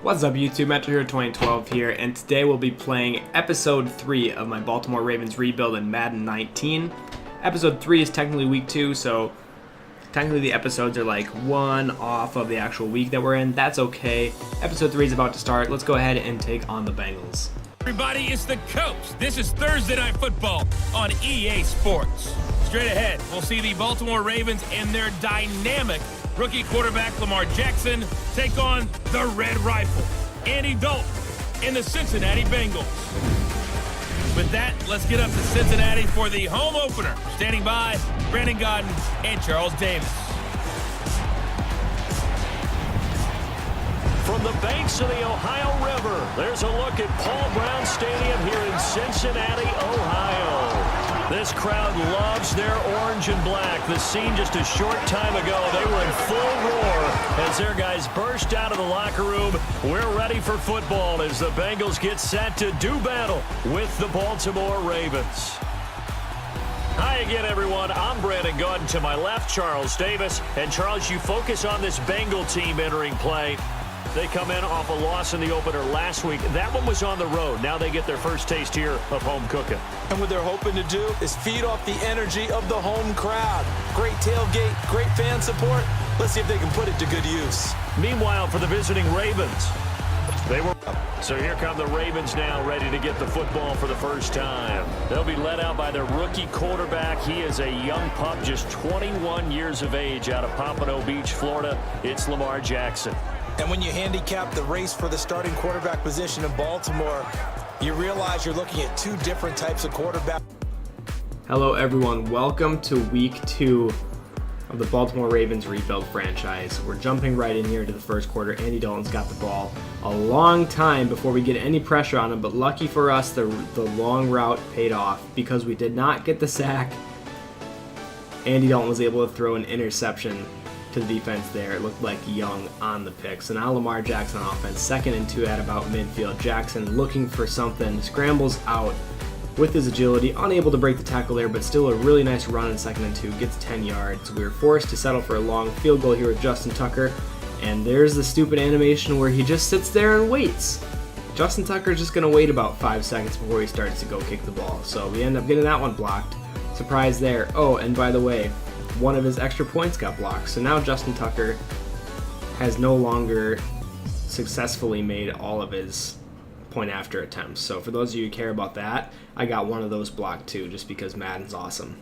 What's up YouTube, Metro Hero 2012 here, and today we'll be playing Episode 3 of my Baltimore Ravens rebuild in Madden 19. Episode 3 is technically Week 2, so technically the episodes are like one off of the actual week that we're in. That's okay. Episode 3 is about to start. Let's go ahead and take on the Bengals. Everybody, it's the Coach. This is Thursday Night Football on EA Sports. Straight ahead, we'll see the Baltimore Ravens and their dynamic rookie quarterback Lamar Jackson take on the Red Rifle, Andy Dalton, and the Cincinnati Bengals. With that, let's get up to Cincinnati for the home opener. Standing by, Brandon Godden and Charles Davis. From the banks of the Ohio River, there's a look at Paul Brown Stadium here in Cincinnati, Ohio. This crowd loves their orange and black. The scene just a short time ago, they were in full roar as their guys burst out of the locker room. We're ready for football as the Bengals get set to do battle with the Baltimore Ravens. Hi again, everyone. I'm Brandon Godden. To my left, Charles Davis. And Charles, you focus on this Bengal team entering play. They come in off a loss in the opener last week. That one was on the road. Now they get their first taste here of home cooking. And what they're hoping to do is feed off the energy of the home crowd. Great tailgate, great fan support. Let's see if they can put it to good use. Meanwhile, for the visiting Ravens, so here come the Ravens now, ready to get the football for the first time. They'll be led out by their rookie quarterback. He is a young pup, just 21 years of age, out of Pompano Beach, Florida. It's Lamar Jackson. And when you handicap the race for the starting quarterback position in Baltimore, you realize you're looking at two different types of quarterback. Hello everyone, welcome to Week 2 of the Baltimore Ravens rebuild franchise. We're jumping right in here to the first quarter. Andy Dalton's got the ball a long time before we get any pressure on him, but lucky for us, the long route paid off because we did not get the sack. Andy Dalton was able to throw an interception to the defense there. It looked like Young on the pick. So now Lamar Jackson on offense, 2nd and 2 at about midfield. Jackson looking for something, scrambles out with his agility, unable to break the tackle there, but still a really nice run in 2nd and 2, gets 10 yards. We were forced to settle for a long field goal here with Justin Tucker, and there's the stupid animation where he just sits there and waits. Justin Tucker's just going to wait about 5 seconds before he starts to go kick the ball, so we end up getting that one blocked. Surprise there. Oh, and by the way, one of his extra points got blocked. So now Justin Tucker has no longer successfully made all of his point after attempts. So for those of you who care about that, I got one of those blocked too, just because Madden's awesome.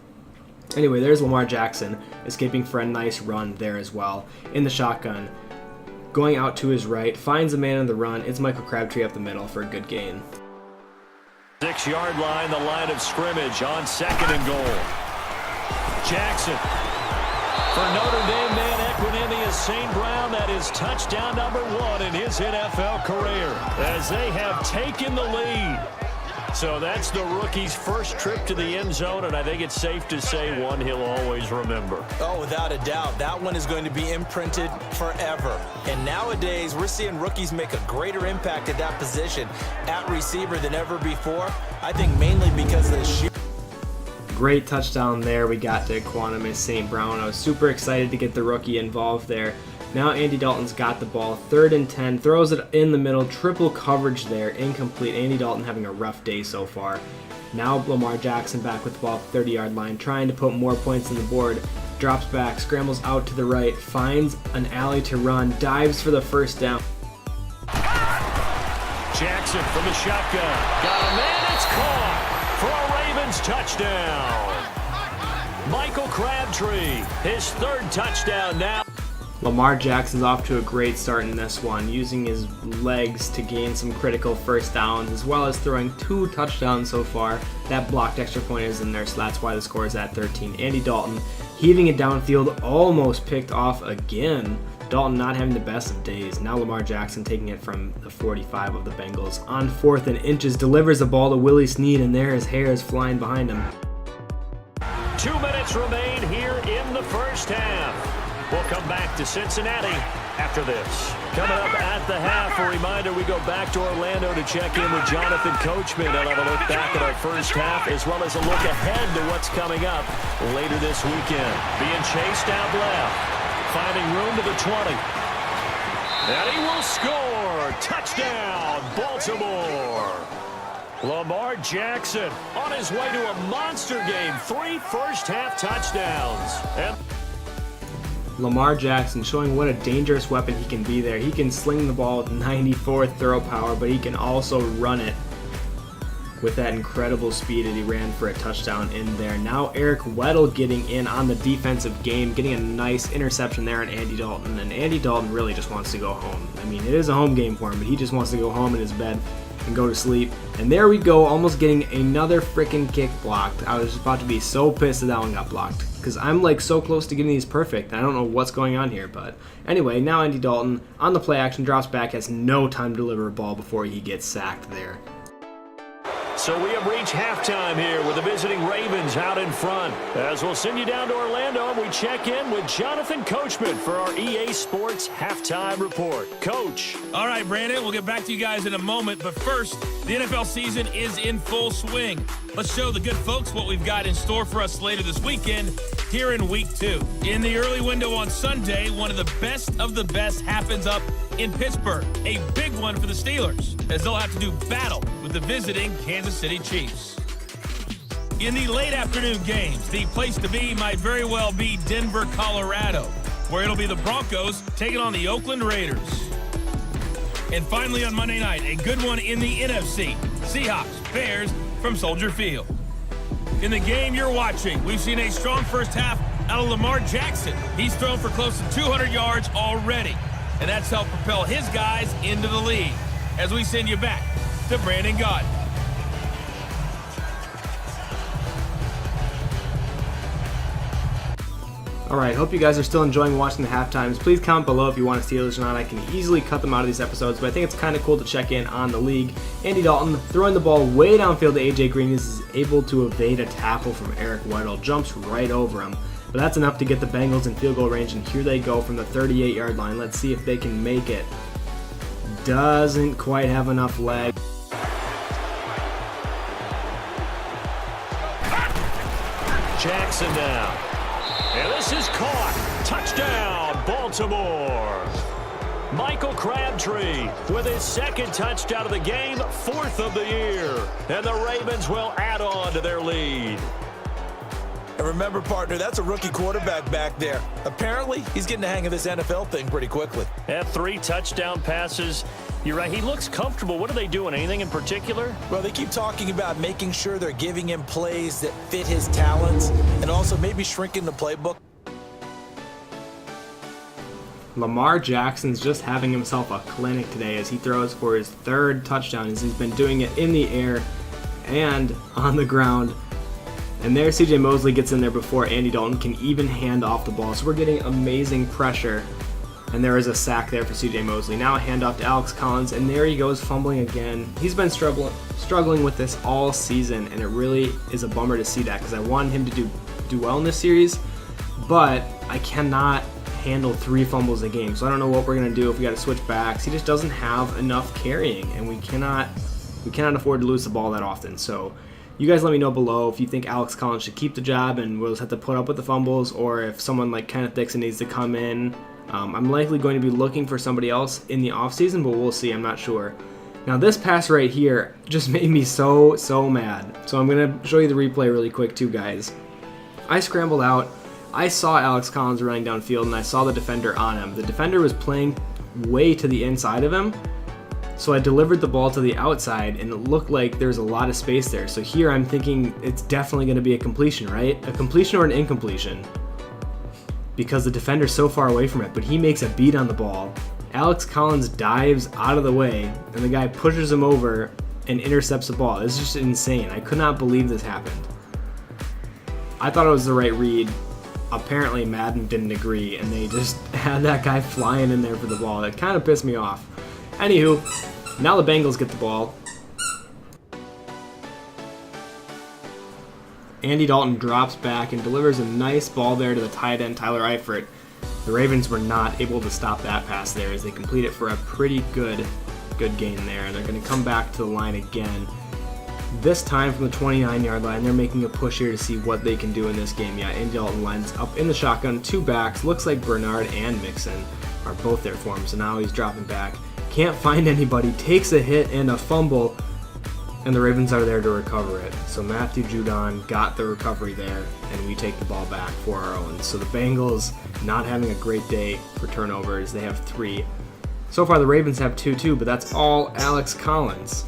Anyway, there's Lamar Jackson escaping for a nice run there as well in the shotgun. Going out to his right, finds a man in the run. It's Michael Crabtree up the middle for a good gain. 6-yard line, the line of scrimmage on 2nd and goal. Jackson. For Notre Dame man Equinemius St. Brown, that is touchdown number 1 in his NFL career as they have taken the lead. So that's the rookie's first trip to the end zone, and I think it's safe to say one he'll always remember. Oh, without a doubt. That one is going to be imprinted forever. And nowadays, we're seeing rookies make a greater impact at that position at receiver than ever before. I think mainly because of the sheer... Great touchdown there we got to Equanimous St. Brown. I was super excited to get the rookie involved there. Now Andy Dalton's got the ball, 3rd and 10, throws it in the middle, triple coverage there, incomplete. Andy Dalton having a rough day so far. Now Lamar Jackson back with the ball at the 30-yard line, trying to put more points on the board. Drops back, scrambles out to the right, finds an alley to run, dives for the first down. Jackson from the shotgun. Got a man, it's caught for a Ravens touchdown. Michael Crabtree, his 3rd touchdown now. Lamar Jackson's off to a great start in this one, using his legs to gain some critical first downs, as well as throwing 2 touchdowns so far. That blocked extra point is in there, so that's why the score is at 13. Andy Dalton heaving it downfield, almost picked off again. Dalton not having the best of days. Now Lamar Jackson taking it from the 45 of the Bengals. On 4th and inches, delivers the ball to Willie Snead, and there his hair is flying behind him. 2 minutes remain here in the first half. We'll come back to Cincinnati after this. Coming up at the half, a reminder we go back to Orlando to check in with Jonathan Coachman. They'll have a look back at our first half as well as a look ahead to what's coming up later this weekend. Being chased out left, finding room to the 20. And he will score. Touchdown, Baltimore. Lamar Jackson on his way to a monster game. 3 first-half touchdowns. And Lamar Jackson showing what a dangerous weapon he can be there. He can sling the ball with 94 throw power, but he can also run it with that incredible speed that he ran for a touchdown in there. Now Eric Weddle getting in on the defensive game, getting a nice interception there on Andy Dalton, and Andy Dalton really just wants to go home. I mean, it is a home game for him, but he just wants to go home in his bed and go to sleep. And there we go, almost getting another freaking kick blocked. I was about to be so pissed that one got blocked, because I'm like so close to getting these perfect. I don't know what's going on here, but anyway, now Andy Dalton on the play action, drops back, has no time to deliver a ball before he gets sacked there. so we have reached halftime here with the visiting Ravens out in front. As we'll send you down to Orlando and we check in with Jonathan Coachman for our EA Sports Halftime Report. Coach. All right, Brandon, we'll get back to you guys in a moment. But first, the NFL season is in full swing. Let's show the good folks what we've got in store for us later this weekend here in Week 2. In the early window on Sunday, one of the best happens up in Pittsburgh. A big one for the Steelers, as they'll have to do battle with the visiting Kansas City Chiefs. In the late afternoon games, the place to be might very well be Denver, Colorado, where it'll be the Broncos taking on the Oakland Raiders. And finally on Monday night, a good one in the NFC, Seahawks, Bears from Soldier Field. In the game you're watching, we've seen a strong first half out of Lamar Jackson. He's thrown for close to 200 yards already, and that's helped propel his guys into the lead. As we send you back to Brandon Gott. Alright, hope you guys are still enjoying watching the halftimes. Please comment below if you want Steelers or not. I can easily cut them out of these episodes, but I think it's kind of cool to check in on the league. Andy Dalton throwing the ball way downfield to A.J. Green is able to evade a tackle from Eric Weddle. Jumps right over him. But that's enough to get the Bengals in field goal range, and here they go from the 38-yard line. Let's see if they can make it. Doesn't quite have enough leg. Jackson down. And this is caught. Touchdown, Baltimore. Michael Crabtree with his second touchdown of the game, fourth of the year. And the Ravens will add on to their lead. And remember, partner, that's a rookie quarterback back there. Apparently, he's getting the hang of this NFL thing pretty quickly. Had 3 touchdown passes. You're right, he looks comfortable. What are they doing? Anything in particular? Well, they keep talking about making sure they're giving him plays that fit his talents and also maybe shrinking the playbook. Lamar Jackson's just having himself a clinic today as he throws for his 3rd touchdown, as he's been doing it in the air and on the ground. And there CJ Mosley gets in there before Andy Dalton can even hand off the ball. So we're getting amazing pressure. And there is a sack there for CJ Mosley. Now a handoff to Alex Collins, and there he goes fumbling again. He's been struggling with this all season, and it really is a bummer to see that because I wanted him to do well in this series, but I cannot handle 3 fumbles a game. So I don't know what we're going to do if we got to switch backs. He just doesn't have enough carrying, and we cannot afford to lose the ball that often. So you guys let me know below if you think Alex Collins should keep the job and we'll just have to put up with the fumbles, or if someone like Kenneth Dixon needs to come in. I'm likely going to be looking for somebody else in the offseason, but we'll see. I'm not sure. Now this pass right here just made me so mad. So I'm going to show you the replay really quick too, guys. I scrambled out. I saw Alex Collins running downfield, and I saw the defender on him. The defender was playing way to the inside of him. So I delivered the ball to the outside, and it looked like there's a lot of space there. So here I'm thinking it's definitely going to be a completion, right? A completion or an incompletion, because the defender's so far away from it, but he makes a beat on the ball. Alex Collins dives out of the way, and the guy pushes him over and intercepts the ball. It's just insane. I could not believe this happened. I thought it was the right read. Apparently Madden didn't agree, and they just had that guy flying in there for the ball. It kind of pissed me off. Anywho, now the Bengals get the ball. Andy Dalton drops back and delivers a nice ball there to the tight end, Tyler Eifert. The Ravens were not able to stop that pass there as they complete it for a pretty good gain there. They're going to come back to the line again. This time from the 29-yard line, they're making a push here to see what they can do in this game. Yeah, Andy Dalton lines up in the shotgun, 2 backs. Looks like Bernard and Mixon are both there for him, so now he's dropping back. Can't find anybody, takes a hit and a fumble, and the Ravens are there to recover it. So Matthew Judon got the recovery there, and we take the ball back for our own. So the Bengals not having a great day for turnovers. They have 3. So far the Ravens have 2 too, but that's all Alex Collins.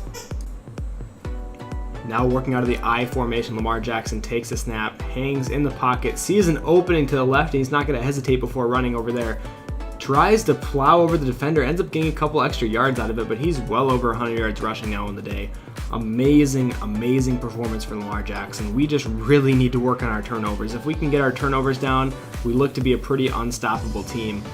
Now working out of the I formation, Lamar Jackson takes a snap, hangs in the pocket, sees an opening to the left, and he's not going to hesitate before running over there. Tries to plow over the defender, ends up getting a couple extra yards out of it, but he's well over 100 yards rushing now in the day. Amazing performance from Lamar Jackson. We just really need to work on our turnovers. If we can get our turnovers down, we look to be a pretty unstoppable team.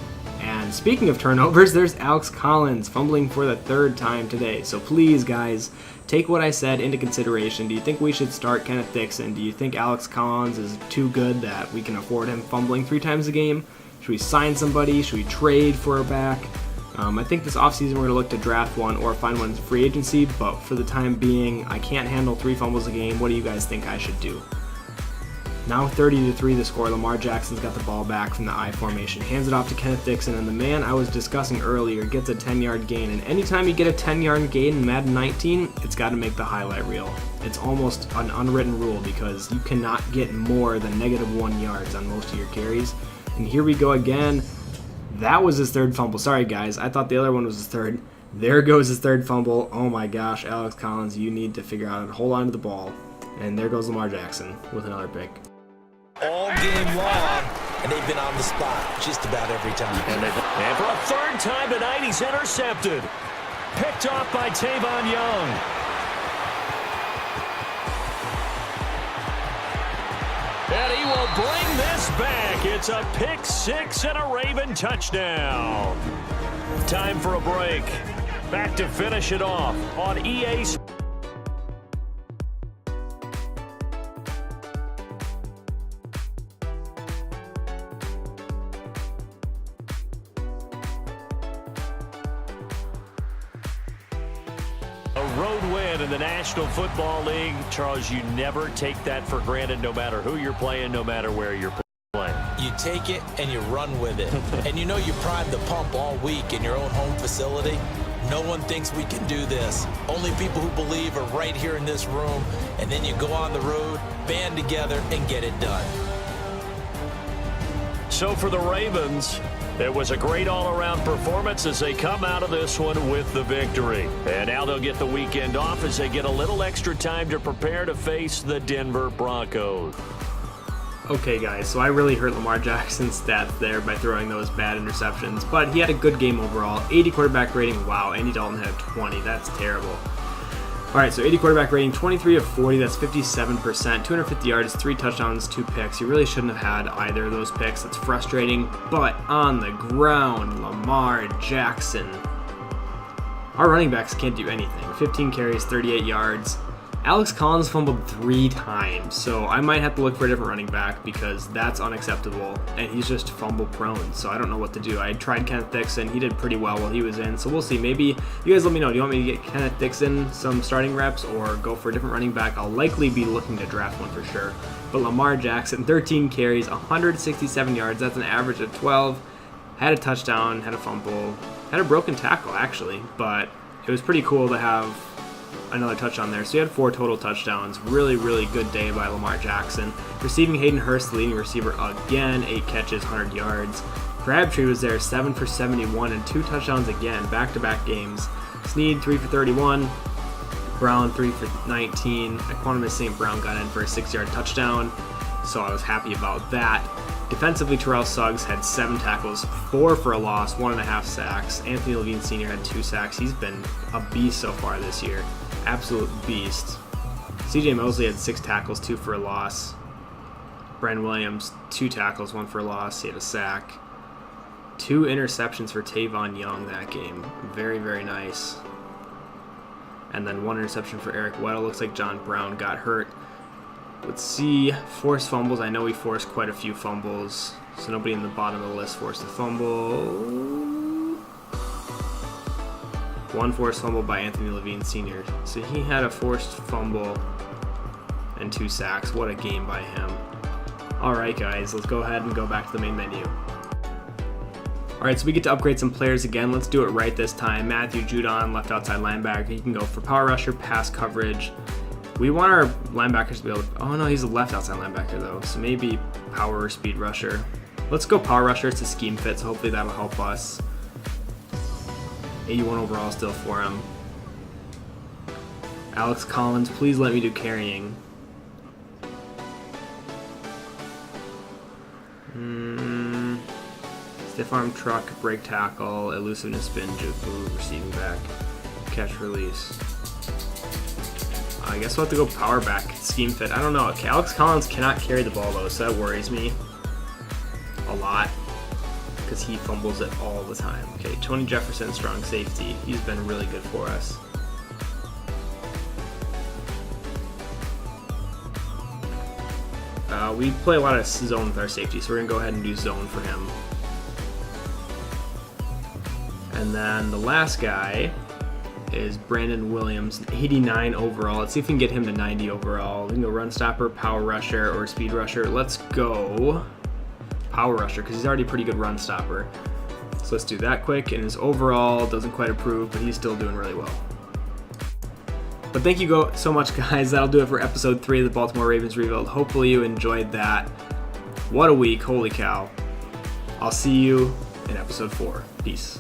And speaking of turnovers, there's Alex Collins fumbling for the 3rd time today. So please, guys, take what I said into consideration. Do you think we should start Kenneth Dixon? Do you think Alex Collins is too good that we can afford him fumbling 3 times a game? Should we sign somebody? Should we trade for a back? I think this offseason we're going to look to draft one or find one in free agency, but for the time being, I can't handle 3 fumbles a game. What do you guys think I should do? Now 30-3 the score. Lamar Jackson's got the ball back from the I formation, hands it off to Kenneth Dixon, and the man I was discussing earlier gets a 10-yard gain. And anytime you get a 10-yard gain in Madden 19, it's got to make the highlight reel. It's almost an unwritten rule because you cannot get more than -1 yards on most of your carries. And here we go again. That was his 3rd fumble. Sorry, guys. I thought the other one was his 3rd. There goes his 3rd fumble. Oh my gosh, Alex Collins, you need to figure out how to hold on to the ball. And there goes Lamar Jackson with another pick. All game long, and they've been on the spot just about every time. And for a 3rd time tonight, he's intercepted. Picked off by Tavon Young. And he will bring this back. It's a pick 6 and a Raven touchdown. Time for a break. Back to finish it off on EA Sports. Road win in the National Football League. Charles, you never take that for granted no matter who you're playing, no matter where you're playing. You take it and you run with it. And you know you primed the pump all week in your own home facility. No one thinks we can do this. Only people who believe are right here in this room. And then you go on the road, band together, and get it done. So for the Ravens, it was a great all-around performance as they come out of this one with the victory. And now they'll get the weekend off as they get a little extra time to prepare to face the Denver Broncos. Okay, guys, so I really hurt Lamar Jackson's stats there by throwing those bad interceptions, but he had a good game overall. 80 quarterback rating. Wow, Andy Dalton had 20. That's terrible. All right, so 80 quarterback rating, 23 of 40. That's 57%. 250 yards, 3 touchdowns, 2 picks. You really shouldn't have had either of those picks. That's frustrating. But on the ground, Lamar Jackson. Our running backs can't do anything. 15 carries, 38 yards. Alex Collins fumbled 3 times, so I might have to look for a different running back because that's unacceptable, and he's just fumble prone, so I don't know what to do. I tried Kenneth Dixon. He did pretty well while he was in, so we'll see. Maybe you guys let me know. Do you want me to get Kenneth Dixon some starting reps or go for a different running back? I'll likely be looking to draft one for sure. But Lamar Jackson, 13 carries, 167 yards. That's an average of 12. Had a touchdown, had a fumble, had a broken tackle actually, but it was pretty cool to have another touchdown there. So he had 4 total touchdowns. Really, really good day by Lamar Jackson. Receiving, Hayden Hurst, the leading receiver again, 8 catches, 100 yards. Crabtree was there, 7 for 71 and 2 touchdowns again, back-to-back games. Snead, 3 for 31. Brown, 3 for 19. Equanimous St. Brown got in for a 6-yard touchdown, so I was happy about that. Defensively, Terrell Suggs had 7 tackles, 4 for a loss, 1.5 sacks. Anthony Levine Sr. had 2 sacks. He's been a beast so far this year. Absolute beast. CJ Mosley had 6 tackles, 2 for a loss. Brandon Williams, 2 tackles, 1 for a loss. He had a sack. 2 interceptions for Tavon Young that game. Very, very nice. And then 1 interception for Eric Weddle. Looks like John Brown got hurt. Let's see. Forced fumbles. I know he forced quite a few fumbles. So nobody in the bottom of the list forced a fumble. One forced fumble by Anthony Levine Sr. So he had a forced fumble and 2 sacks. What a game by him. Alright guys, let's go ahead and go back to the main menu. Alright, so we get to upgrade some players again. Let's do it right this time. Matthew Judon, left outside linebacker. He can go for power rusher, pass coverage. We want our linebackers to be able to... Oh no, he's a left outside linebacker though. So maybe power or speed rusher. Let's go power rusher. It's a scheme fit, so hopefully that'll help us. 81 overall still for him. Alex Collins, please let me do carrying. Stiff arm truck, break tackle, elusiveness spin, juke move, receiving back, catch release. I guess we'll have to go power back, scheme fit. I don't know. Okay, Alex Collins cannot carry the ball though, so that worries me a lot because he fumbles it all the time. Okay, Tony Jefferson, strong safety. He's been really good for us. We play a lot of zone with our safety, so we're going to go ahead and do zone for him. And then the last guy is Brandon Williams, 89 overall. Let's see if we can get him to 90 overall. We can go run stopper, power rusher, or speed rusher. Let's go power rusher because he's already a pretty good run stopper. So let's do that quick. And his overall doesn't quite improve, but he's still doing really well. But thank you so much, guys. That'll do it for episode 3 of the Baltimore Ravens Rebuild. Hopefully you enjoyed that. What a week. Holy cow. I'll see you in episode 4. Peace.